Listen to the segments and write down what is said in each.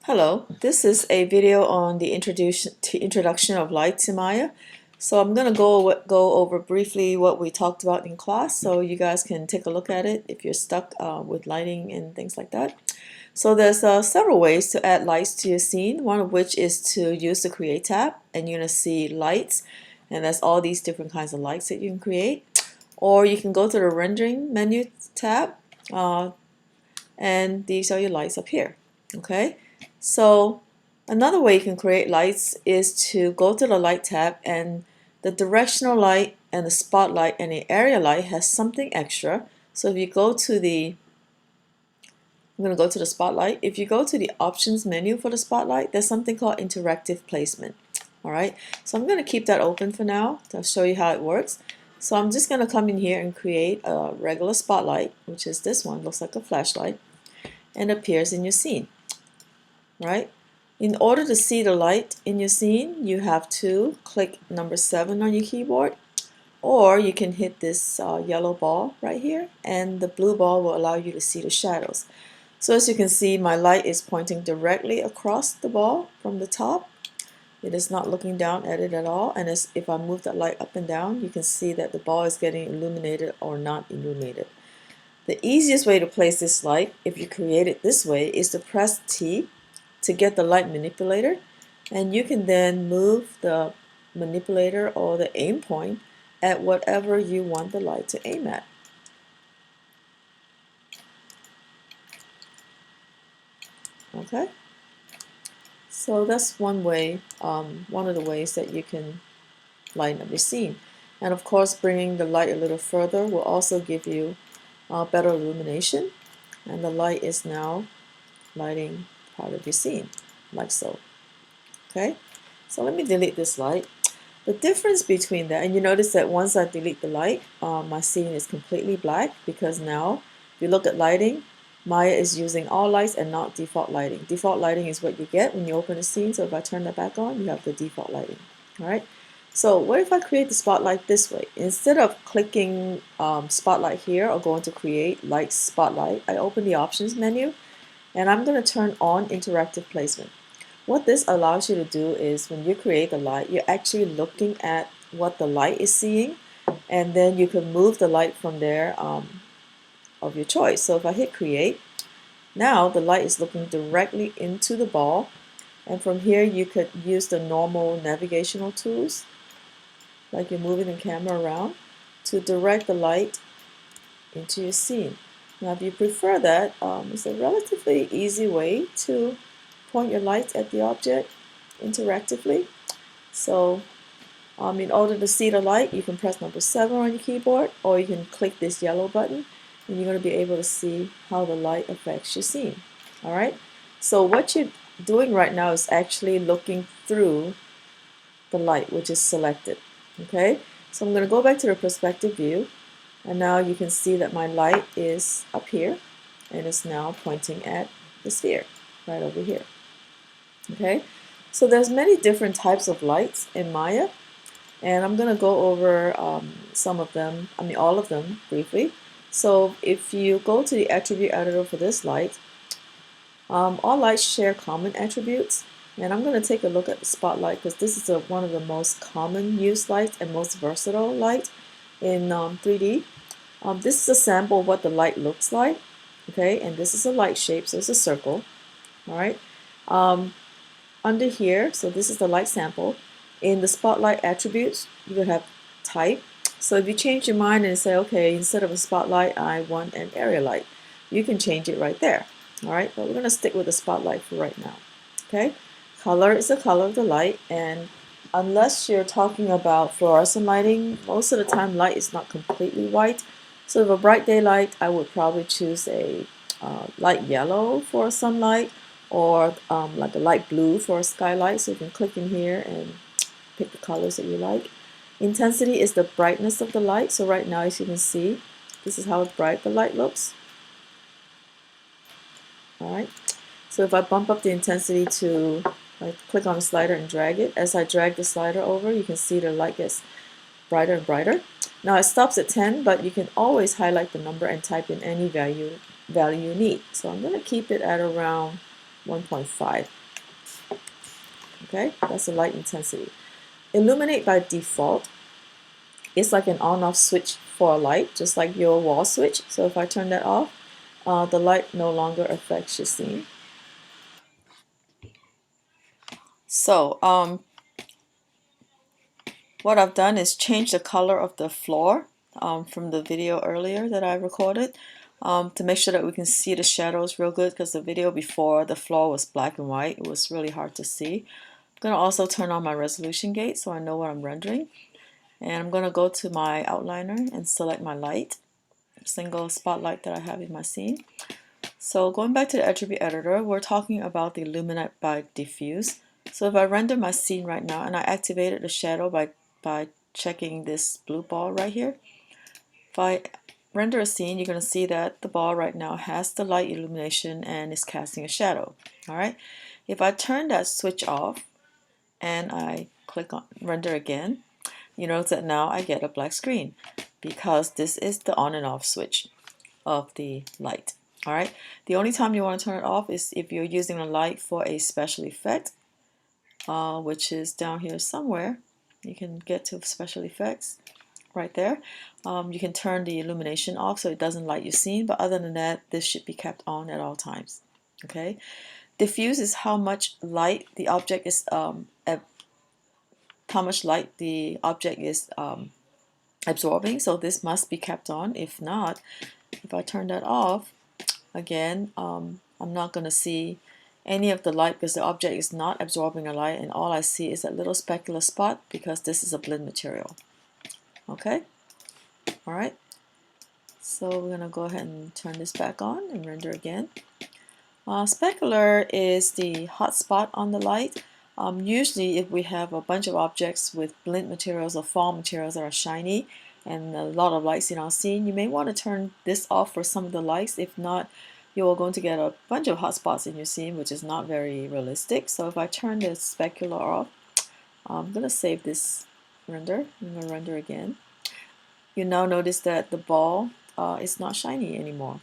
Hello, this is a video on the introduction of light to Maya. So I'm going to go over briefly what we talked about in class so you guys can take a look at it if you're stuck with lighting and things like that. So there's several ways to add lights to your scene, one of which is to use the Create tab, and you're going to see lights, and there's all these different kinds of lights that you can create. Or you can go to the Rendering menu tab, and these are your lights up here. Okay, so another way you can create lights is to go to the Light tab, and the directional light and the spotlight and the area light has something extra. So if you go to the I'm going to go to the spotlight. If you go to the options menu for the spotlight, there's something called interactive placement. Alright, so I'm going to keep that open for now to show you how it works. So I'm just going to come in here and create a regular spotlight, which is this one, looks like a flashlight, and appears in your scene. Right? In order to see the light in your scene, you have to click number 7 on your keyboard, or you can hit this yellow ball right here, and the blue ball will allow you to see the shadows. So as you can see, my light is pointing directly across the ball from the top. It is not looking down at it at all, and if I move that light up and down, you can see that the ball is getting illuminated or not illuminated. The easiest way to place this light, if you create it this way, is to press T to get the light manipulator, and you can then move the manipulator or the aim point at whatever you want the light to aim at. Okay, so that's one way, one of the ways that you can lighten up your scene. And of course, bringing the light a little further will also give you better illumination, and the light is now lighting part of your scene, like so. Okay, so let me delete this light. The difference between that, and you notice that once I delete the light, my scene is completely black, because now if you look at lighting, Maya is using all lights and not default lighting. Default lighting is what you get when you open a scene, so if I turn that back on, you have the default lighting. Alright, so what if I create the spotlight this way? Instead of clicking spotlight here or going to create light spotlight, I open the options menu, and I'm going to turn on interactive placement. What this allows you to do is when you create the light, you're actually looking at what the light is seeing, and then you can move the light from there of your choice. So if I hit create, now the light is looking directly into the ball, and from here you could use the normal navigational tools, like you're moving the camera around, to direct the light into your scene. Now if you prefer that, it's a relatively easy way to point your light at the object interactively. So in order to see the light, you can press number 7 on your keyboard, or you can click this yellow button, and you're going to be able to see how the light affects your scene. Alright, so what you're doing right now is actually looking through the light which is selected. Okay, so I'm going to go back to the perspective view, and now you can see that my light is up here and is now pointing at the sphere right over here. Okay, so there's many different types of lights in Maya, and I'm going to go over some of them, all of them briefly. So if you go to the attribute editor for this light, all lights share common attributes, and I'm going to take a look at the spotlight because this is one of the most common used lights and most versatile light in 3D. This is a sample of what the light looks like. Okay, and this is a light shape, so it's a circle. Alright, under here, so this is the light sample. In the spotlight attributes, you would have type. So if you change your mind and say, okay, instead of a spotlight, I want an area light, you can change it right there. Alright, but we're going to stick with the spotlight for right now. Okay, color is the color of the light, and unless you're talking about fluorescent lighting, most of the time light is not completely white. So for bright daylight, I would probably choose a light yellow for sunlight, or like a light blue for a skylight. So you can click in here and pick the colors that you like. Intensity is the brightness of the light. So right now, as you can see, this is how bright the light looks. Alright, so if I bump up the intensity to, I click on the slider and drag it, as I drag the slider over, you can see the light gets brighter and brighter. Now it stops at 10, but you can always highlight the number and type in any value you need. So I'm going to keep it at around 1.5. Okay, that's the light intensity. Illuminate by default is like an on-off switch for a light, just like your wall switch. So if I turn that off, the light no longer affects your scene. So what I've done is change the color of the floor from the video earlier that I recorded to make sure that we can see the shadows real good, because the video before, the floor was black and white. It was really hard to see. I'm going to also turn on my resolution gate so I know what I'm rendering. And I'm going to go to my outliner and select my light, single spotlight that I have in my scene. So going back to the attribute editor, we're talking about the illuminate by diffuse. So if I render my scene right now and I activated the shadow by checking this blue ball right here, if I render a scene, you're going to see that the ball right now has the light illumination and is casting a shadow. All right. If I turn that switch off and I click on render again, you notice that now I get a black screen because this is the on and off switch of the light. All right. The only time you want to turn it off is if you're using a light for a special effect, which is down here somewhere. You can get to special effects right there. You can turn the illumination off so it doesn't light your scene, but other than that, this should be kept on at all times. Okay. Diffuse is how much light the object is absorbing. So this must be kept on. If not, if I turn that off, again, I'm not going to see any of the light because the object is not absorbing a light, and all I see is that little specular spot because this is a blend material. Okay, all right. So we're going to go ahead and turn this back on and render again. Specular is the hot spot on the light. Usually if we have a bunch of objects with blend materials or fall materials that are shiny and a lot of lights in our scene, you may want to turn this off for some of the lights. If not, you're going to get a bunch of hot spots in your scene, which is not very realistic. So if I turn the specular off, I'm going to save this render. I'm going to render again. You now notice that the ball is not shiny anymore.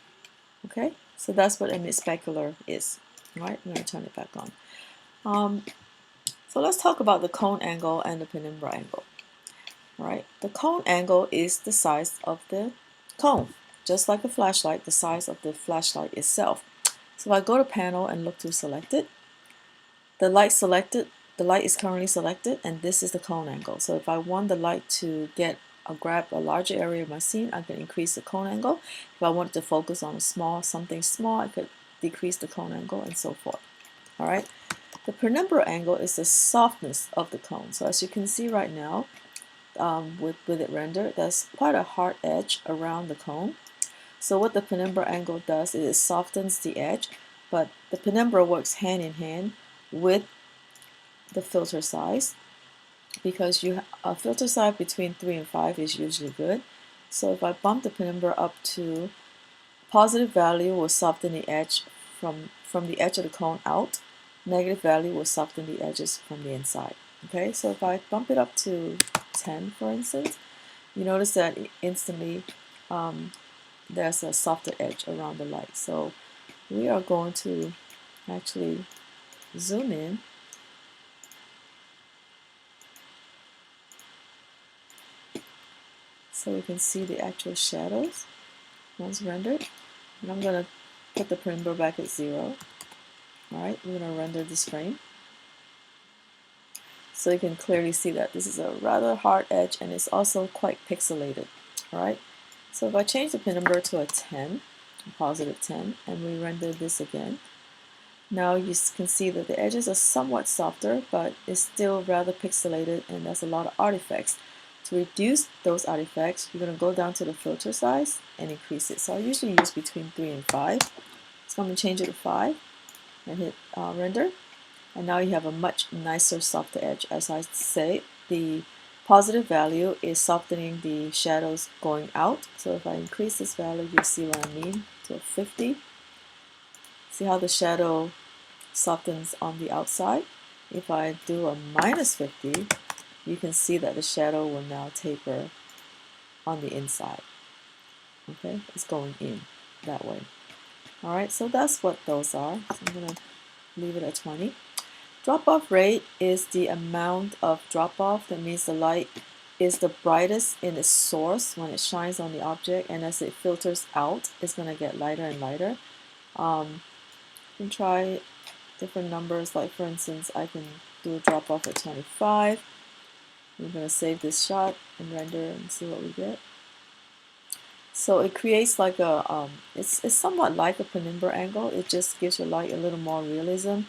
Okay, so that's what emit specular is. All right, I'm going to turn it back on. So let's talk about the cone angle and the penumbra angle. All right, the cone angle is the size of the cone. Just like a flashlight, the size of the flashlight itself. So if I go to panel and look to selected, the light is currently selected, and this is the cone angle. So if I want the light to grab a larger area of my scene, I can increase the cone angle. If I wanted to focus on something small, I could decrease the cone angle and so forth. All right. The penumbra angle is the softness of the cone. So as you can see right now, with it rendered, there's quite a hard edge around the cone. So what the penumbra angle does is it softens the edge, but the penumbra works hand in hand with the filter size, because a filter size between 3 and 5 is usually good. So if I bump the penumbra up to positive value, will soften the edge from the edge of the cone out. Negative value will soften the edges from the inside. Okay, so if I bump it up to 10, for instance, you notice that instantly there's a softer edge around the light. So we are going to actually zoom in so we can see the actual shadows once rendered. And I'm going to put the penumbra back at 0. Alright, we're going to render this frame. So you can clearly see that this is a rather hard edge and it's also quite pixelated. Alright, so if I change the penumbra to a 10, a positive 10, and we render this again, now you can see that the edges are somewhat softer, but it's still rather pixelated and there's a lot of artifacts. To reduce those artifacts, you're going to go down to the filter size and increase it. So I usually use between 3 and 5. So I'm going to change it to 5 and hit render. And now you have a much nicer, softer edge. As I say, the positive value is softening the shadows going out. So if I increase this value, you'll see what I mean, to a 50. See how the shadow softens on the outside? If I do a minus 50, you can see that the shadow will now taper on the inside. Okay, it's going in that way. All right, so that's what those are. So I'm going to leave it at 20. Drop-off rate is the amount of drop-off. That means the light is the brightest in its source when it shines on the object, and as it filters out, it's going to get lighter and lighter. You can try different numbers, like for instance, I can do a drop-off at 25. We're going to save this shot and render and see what we get. So it creates like a, it's somewhat like a penumbra angle. It just gives your light a little more realism,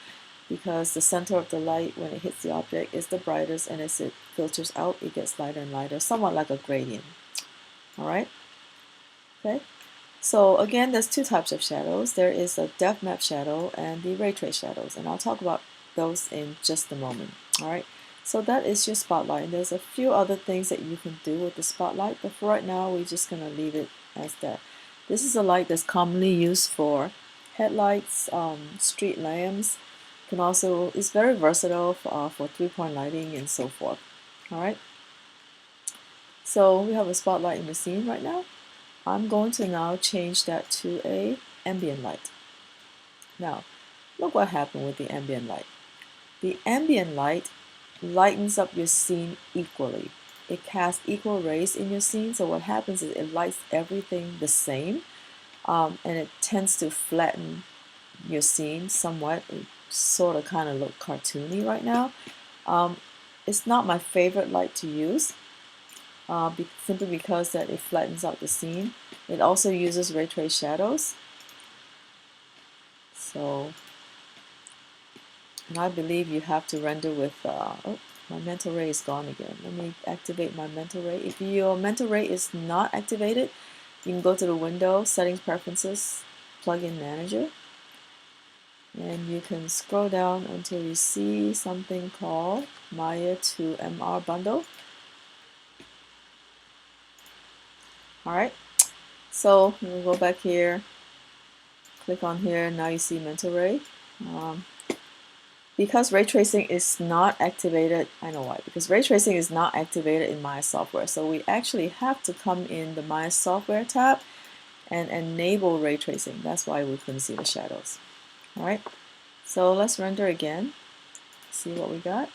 because the center of the light when it hits the object is the brightest, and as it filters out, it gets lighter and lighter, somewhat like a gradient. All right. Okay. So again, there's two types of shadows. There is a depth map shadow and the ray trace shadows, and I'll talk about those in just a moment. All right. So that is your spotlight, and there's a few other things that you can do with the spotlight, but for right now, we're just gonna leave it as that. This is a light that's commonly used for headlights, street lamps. Can also, it's very versatile for three-point lighting and so forth. All right. So we have a spotlight in the scene right now. I'm going to now change that to a ambient light. Now, look what happened with the ambient light. The ambient light lightens up your scene equally. It casts equal rays in your scene, so what happens is it lights everything the same, and it tends to flatten your scene somewhat. It sort of kind of look cartoony right now. It's not my favorite light to use, simply because that it flattens out the scene. It also uses ray trace shadows. So, and I believe you have to render with, oh, my mental ray is gone again. Let me activate my mental ray. If your mental ray is not activated, you can go to the window, settings, preferences, plugin manager, and you can scroll down until you see something called Maya to MR bundle. Alright, so we'll go back here, click on here, now you see mental ray. Because ray tracing is not activated, I know why, because ray tracing is not activated in Maya software, so we actually have to come in the Maya software tab and enable ray tracing. That's why we couldn't see the shadows. Alright, so let's render again, see what we got,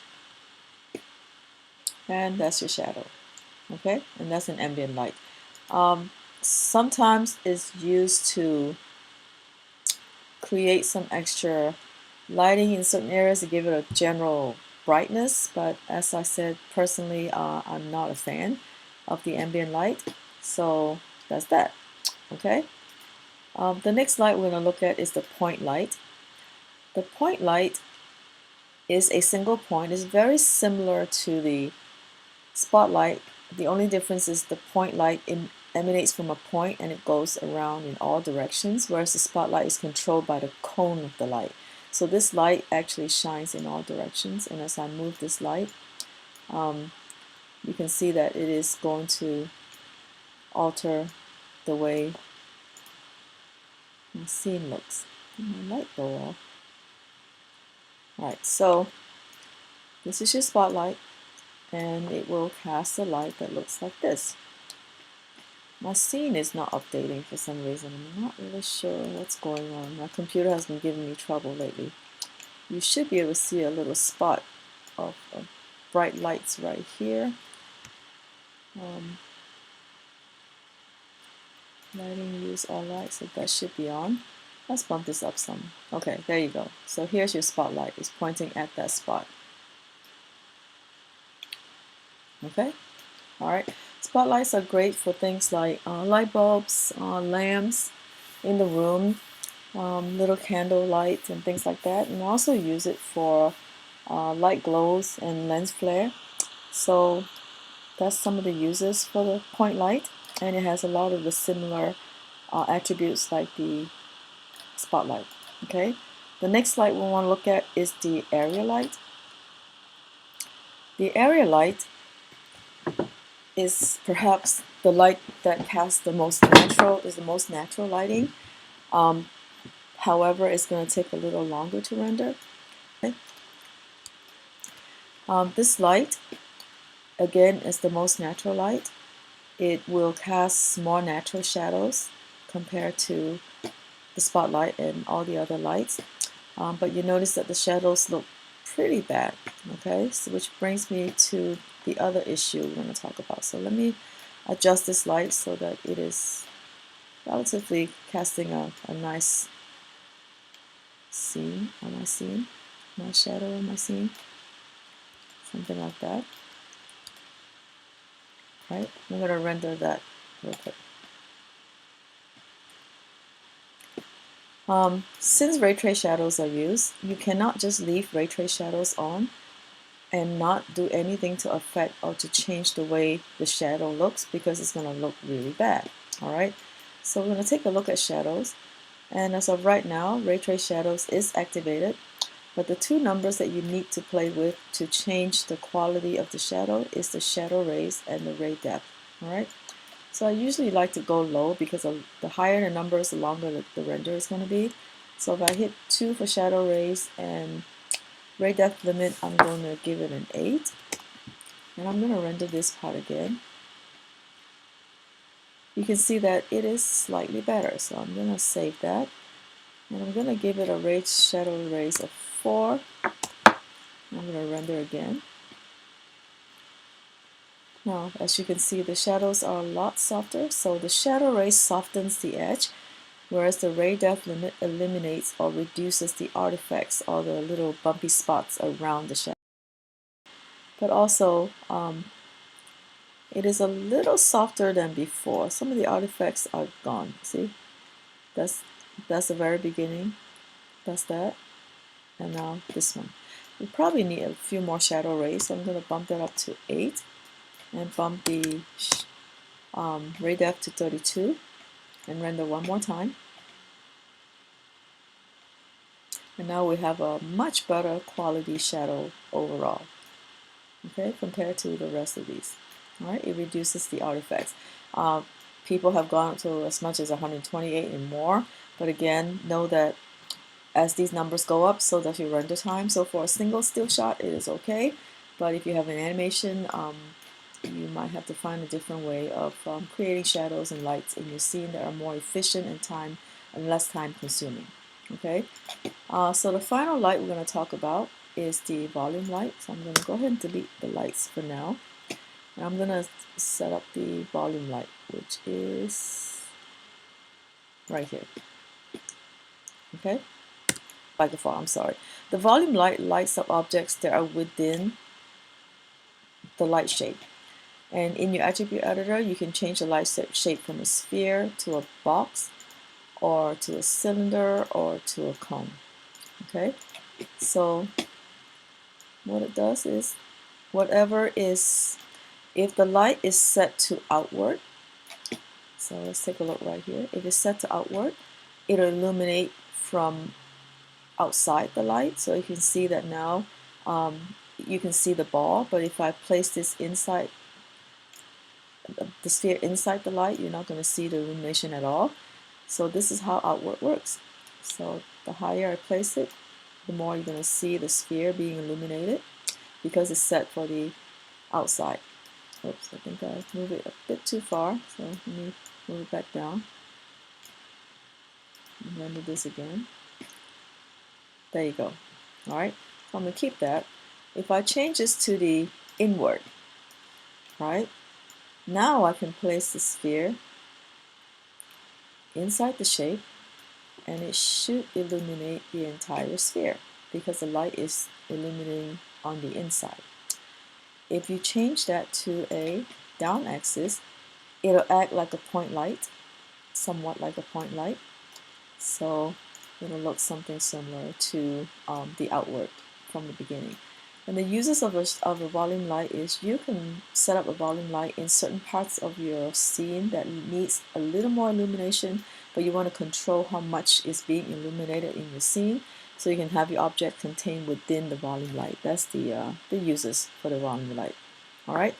and that's your shadow. Okay, and that's an ambient light. Sometimes it's used to create some extra lighting in certain areas to give it a general brightness, but as I said, personally, I'm not a fan of the ambient light, so that's that. Okay, the next light we're going to look at is the point light. The point light is a single point. It's very similar to the spotlight. The only difference is the point light emanates from a point and it goes around in all directions, whereas the spotlight is controlled by the cone of the light. So this light actually shines in all directions, and as I move this light, you can see that it is going to alter the way my scene looks. My light go off. Alright, so this is your spotlight, and it will cast a light that looks like this. My scene is not updating for some reason. I'm not really sure what's going on. My computer has been giving me trouble lately. You should be able to see a little spot of bright lights right here. Lighting use all lights, so that should be on. Let's bump this up some. Okay, there you go. So here's your spotlight. It's pointing at that spot. Okay, all right. Spotlights are great for things like light bulbs, lamps in the room, little candle lights and things like that, and also use it for light glows and lens flare. So that's some of the uses for the point light, and it has a lot of the similar attributes like the spotlight. Okay, the next light we want to look at is the area light. The area light is perhaps the light that casts the most natural lighting. However, it's going to take a little longer to render. Okay. This light, again, is the most natural light. It will cast more natural shadows compared to the spotlight and all the other lights. but you notice that the shadows look pretty bad. Okay, so which brings me to the other issue we're going to talk about. So let me adjust this light so that it is relatively casting a nice scene on my scene, my shadow on my scene, something like that. Right, I'm going to render that real quick. Since ray trace shadows are used, you cannot just leave ray trace shadows on and not do anything to affect or to change the way the shadow looks, because it's going to look really bad. Alright, so we're going to take a look at shadows, and as of right now, ray trace shadows is activated, but the two numbers that you need to play with to change the quality of the shadow is the shadow rays and the ray depth. Alright, so I usually like to go low because the higher the numbers, the longer the render is going to be. So if I hit 2 for shadow rays and ray depth limit, I'm going to give it an 8. And I'm going to render this part again. You can see that it is slightly better. So I'm going to save that. And I'm going to give it a shadow rays of 4. I'm going to render again. Now, as you can see, the shadows are a lot softer. So the shadow rays softens the edge, whereas the ray depth limit eliminates or reduces the artifacts or the little bumpy spots around the shadow. But also, it is a little softer than before. Some of the artifacts are gone. See, that's the very beginning. That's that, and now this one. We probably need a few more shadow rays, so I'm going to bump that up to 8 and bump the ray depth to 32 and render one more time. And now we have a much better quality shadow overall, okay, compared to the rest of these. All right, it reduces the artifacts. People have gone up to as much as 128 and more, but again, know that as these numbers go up, so does your render time. So for a single still shot, it is okay, but if you have an animation, you might have to find a different way of creating shadows and lights in your scene that are more efficient and less time consuming. Okay, so the final light we're going to talk about is the volume light. So I'm going to go ahead and delete the lights for now. And I'm going to set up the volume light, which is right here. Okay, by default, I'm sorry. The volume light lights up objects that are within the light shape. And in your attribute editor, you can change the light shape from a sphere to a box, or to a cylinder, or to a cone. Okay, so what it does is, if the light is set to outward, so let's take a look right here. If it's set to outward, it'll illuminate from outside the light. So you can see that now you can see the ball, but if I place this inside the sphere inside the light, you're not going to see the illumination at all. So this is how outward works. So the higher I place it, the more you're going to see the sphere being illuminated, because it's set for the outside. Oops, I think I moved it a bit too far, so let me move it back down and render this again. There you go. Alright, so I'm going to keep that. If I change this to the inward, right, now I can place the sphere inside the shape, and it should illuminate the entire sphere because the light is illuminating on the inside. If you change that to a down axis, it'll act like a point light, somewhat like a point light. So it'll look something similar to the outward from the beginning. And the uses of a volume light is you can set up a volume light in certain parts of your scene that needs a little more illumination, but you want to control how much is being illuminated in your scene, so you can have your object contained within the volume light. That's the uses for the volume light. All right.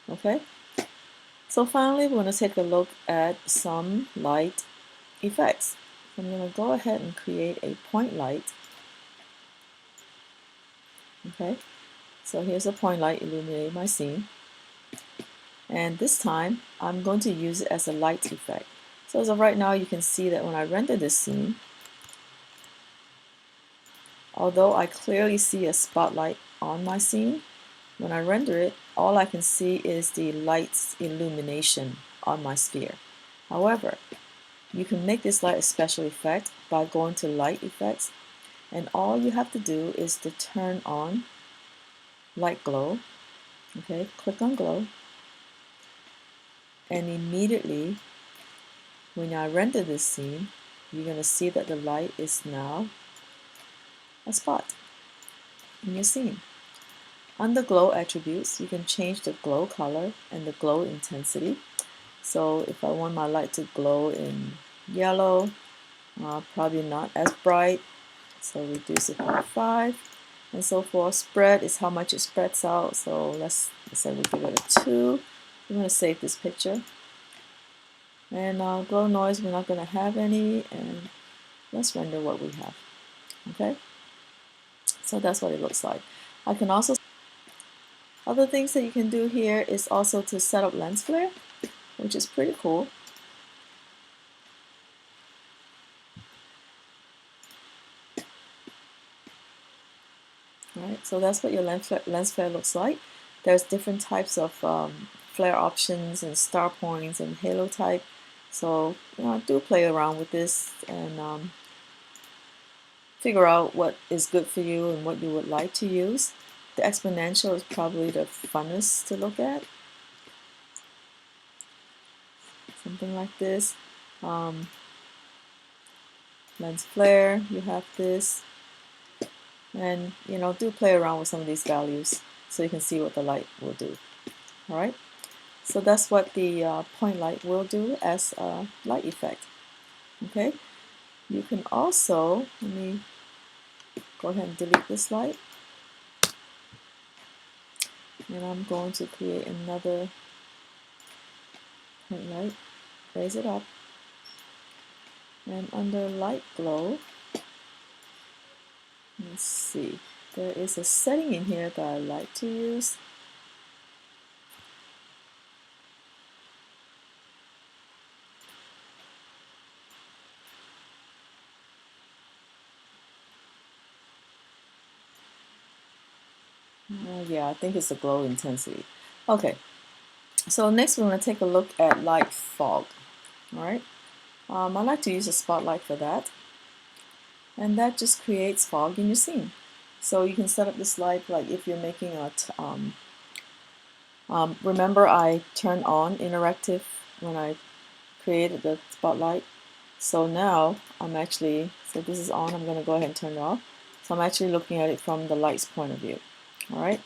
Okay. So finally, we're going to take a look at some light effects. I'm going to go ahead and create a point light. Okay, so here's a point light illuminating my scene, and this time I'm going to use it as a light effect. So as of right now, you can see that when I render this scene, although I clearly see a spotlight on my scene, when I render it, all I can see is the light's illumination on my sphere. However, you can make this light a special effect by going to Light Effects, and all you have to do is to turn on Light Glow. Okay, click on Glow, and immediately when I render this scene, you're going to see that the light is now a spot in your scene. Under Glow Attributes, you can change the glow color and the glow intensity. So if I want my light to glow in yellow, probably not as bright, so reduce it by 5, and so forth. Spread is how much it spreads out, so let's say we give it a 2. I'm going to save this picture. And glow noise, we're not going to have any, and let's render what we have. Okay, so that's what it looks like. I can also, other things that you can do here is also to set up lens flare, which is pretty cool. Alright, so that's what your lens flare looks like. There's different types of flare options and star points and halo type. So do play around with this and figure out what is good for you and what you would like to use. The exponential is probably the funnest to look at. Something like this. Lens flare, you have this. And do play around with some of these values so you can see what the light will do. Alright, so that's what the point light will do as a light effect. Okay, you can also, let me go ahead and delete this light, and I'm going to create another point light, raise it up, and under light glow, let's see, there is a setting in here that I like to use. Yeah, I think it's the glow intensity. Okay, so next we're going to take a look at light fog. Alright, I like to use a spotlight for that, and that just creates fog in your scene. So you can set up this light like if you're making a remember I turned on interactive when I created the spotlight. So now I'm actually, so this is on, I'm going to go ahead and turn it off. So I'm actually looking at it from the light's point of view. Alright,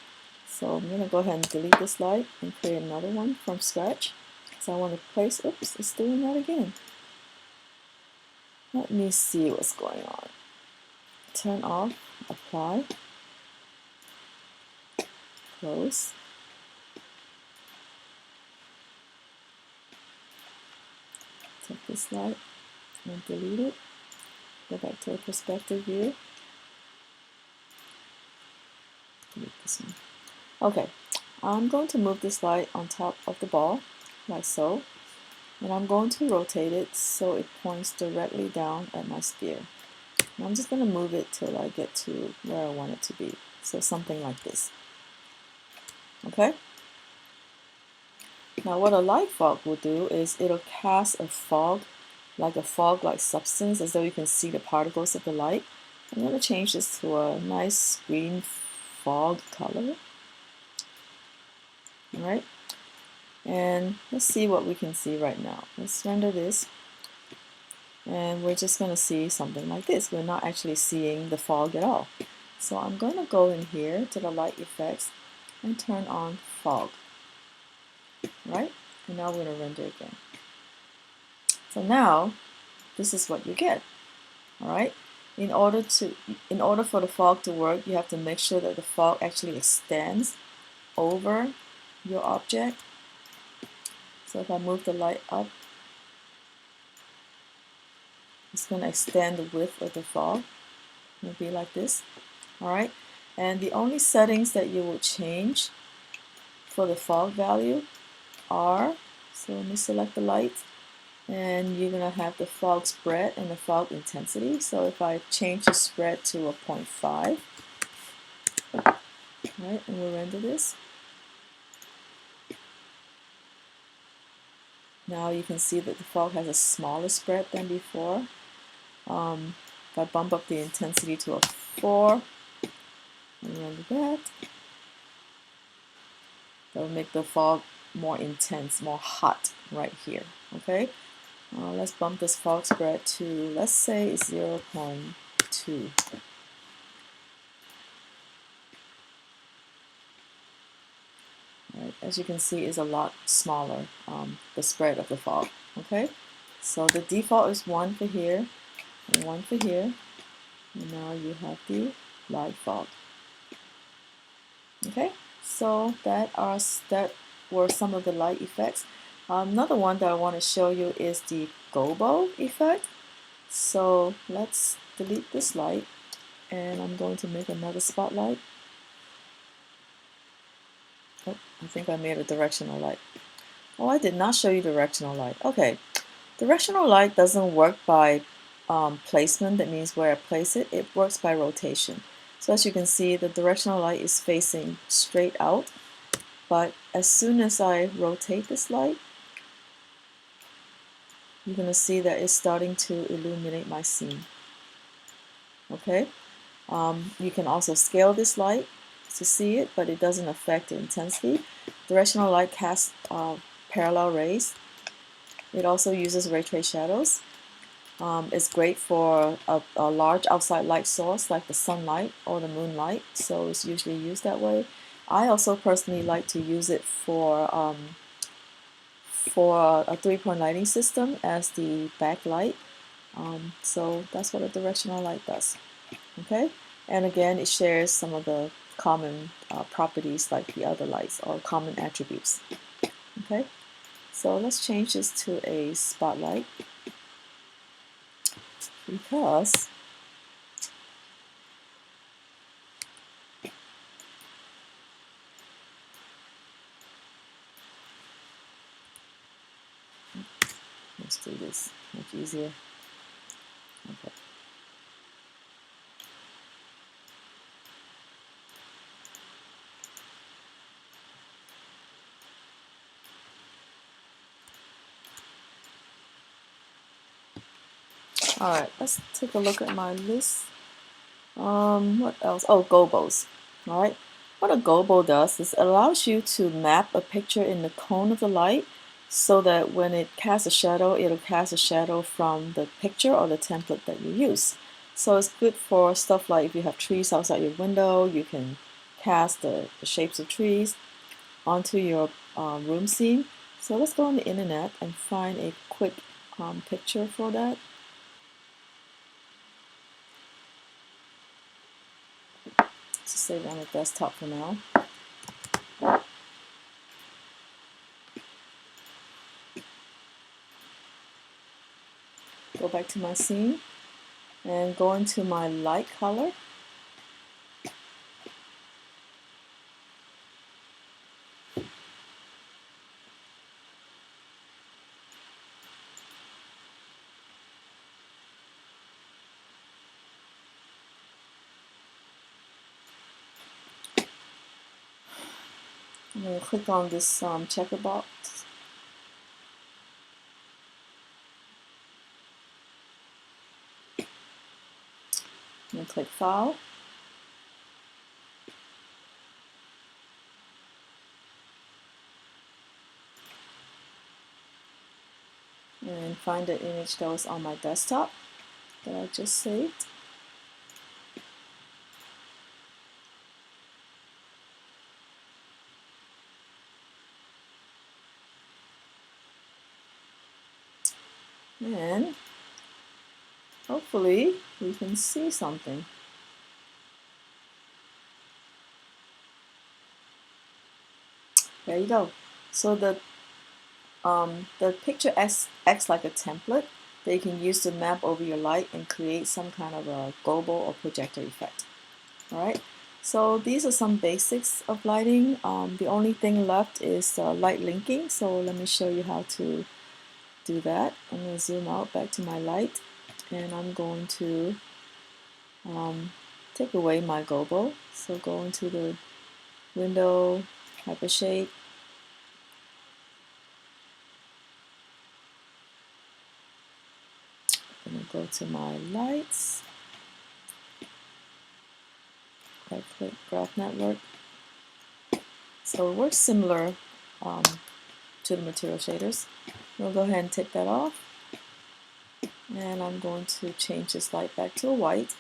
so I'm going to go ahead and delete this light and create another one from scratch. So I want to place, oops, it's doing that again. Let me see what's going on. Turn off, apply, close. Take this light and delete it. Go back to the perspective view. Delete this one. Okay, I'm going to move this light on top of the ball, like so. And I'm going to rotate it so it points directly down at my sphere. And I'm just going to move it till I get to where I want it to be. So something like this. Okay? Now what a light fog will do is it'll cast a fog-like substance, as though you can see the particles of the light. I'm going to change this to a nice green fog color. Alright? And let's see what we can see right now. Let's render this. And we're just going to see something like this. We're not actually seeing the fog at all. So I'm going to go in here to the light effects and turn on fog. Right? And now we're going to render again. So now this is what you get. Alright? In order for the fog to work, you have to make sure that the fog actually extends over your object. So if I move the light up, it's going to extend the width of the fog. It'll be like this. Alright, and the only settings that you will change for the fog value are, so let me select the light, and you're gonna have the fog spread and the fog intensity. So if I change the spread to a 0.5, right, and we'll render this. Now you can see that the fog has a smaller spread than before. If I bump up the intensity to a 4 and render that, that will make the fog more intense, more hot right here. Okay, let's bump this fog spread to, let's say, 0.2. Right, as you can see, is a lot smaller, the spread of the fog. Okay, so the default is 1 for here and 1 for here, and now you have the light fog. Okay, so that were some of the light effects. Another one that I want to show you is the gobo effect. So let's delete this light, and I'm going to make another spotlight. Oh, I think I made a directional light. Oh, I did not show you directional light. Okay, directional light doesn't work by placement. That means where I place it. It works by rotation. So as you can see, the directional light is facing straight out. But as soon as I rotate this light, you're going to see that it's starting to illuminate my scene. Okay, you can also scale this light to see it, but it doesn't affect the intensity. Directional light casts parallel rays. It also uses ray trace shadows. It's great for a large outside light source like the sunlight or the moonlight, so it's usually used that way. I also personally like to use it for a three-point lighting system as the backlight. So that's what a directional light does. Okay, and again, it shares some of the common properties like the other lights, or common attributes. Okay, so let's change this to a spotlight, because let's do this much easier. Okay. Alright, let's take a look at my list. What else? Oh, gobos. Alright, what a gobo does is it allows you to map a picture in the cone of the light, so that when it casts a shadow, it'll cast a shadow from the picture or the template that you use. So it's good for stuff like if you have trees outside your window, you can cast the shapes of trees onto your room scene. So let's go on the internet and find a quick picture for that. Let's save it on the desktop for now. Go back to my scene and go into my light color. I'm going to click on this checker box. And click File. And find the image that was on my desktop that I just saved. And hopefully we can see something. There you go. So the picture acts like a template that you can use to map over your light and create some kind of a gobo or projector effect. Alright, so these are some basics of lighting. The only thing left is light linking, so let me show you how to do that, I'm going to zoom out back to my light, and I'm going to take away my gobo. So go into the window, hypershade, and go to my lights, right click graph network. So it works similar to the material shaders. We'll go ahead and take that off, and I'm going to change this light back to a white.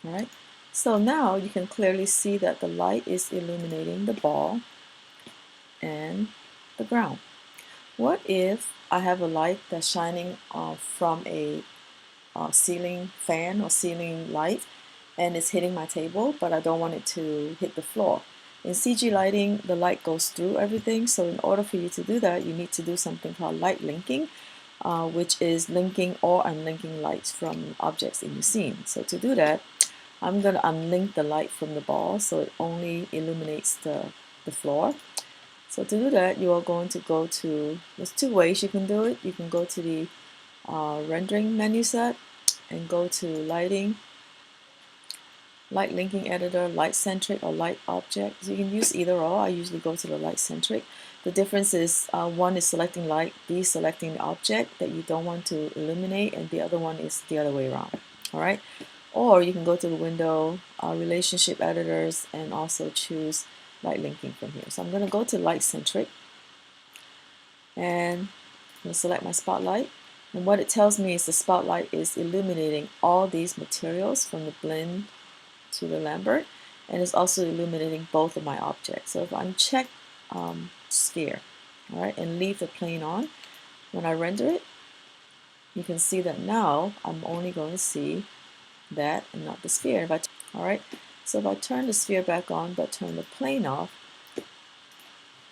Alright, so now you can clearly see that the light is illuminating the ball and the ground. What if I have a light that's shining from a ceiling fan or ceiling light, and it's hitting my table, but I don't want it to hit the floor? In CG lighting, the light goes through everything, so in order for you to do that, you need to do something called light linking, which is linking or unlinking lights from objects in your scene. So to do that, I'm going to unlink the light from the ball so it only illuminates the floor. So to do that, you are going to go to, there's two ways you can do it. You can go to the rendering menu set and go to lighting, light linking editor, light centric, or light object. So you can use either or. I usually go to the light centric. The difference is one is selecting light, deselecting the object that you don't want to illuminate, and the other one is the other way around. All right. Or you can go to the window, relationship editors, and also choose light linking from here. So I'm going to go to light centric, and I'm going to select my spotlight. And what it tells me is the spotlight is illuminating all these materials from the blend to the Lambert, and it's also illuminating both of my objects. So if I uncheck sphere, all right, and leave the plane on, when I render it, you can see that now I'm only going to see that and not the sphere. Alright, so if I turn the sphere back on but turn the plane off,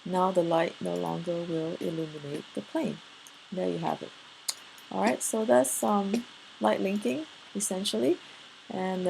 now the light no longer will illuminate the plane. There you have it. Alright, so that's light linking essentially, and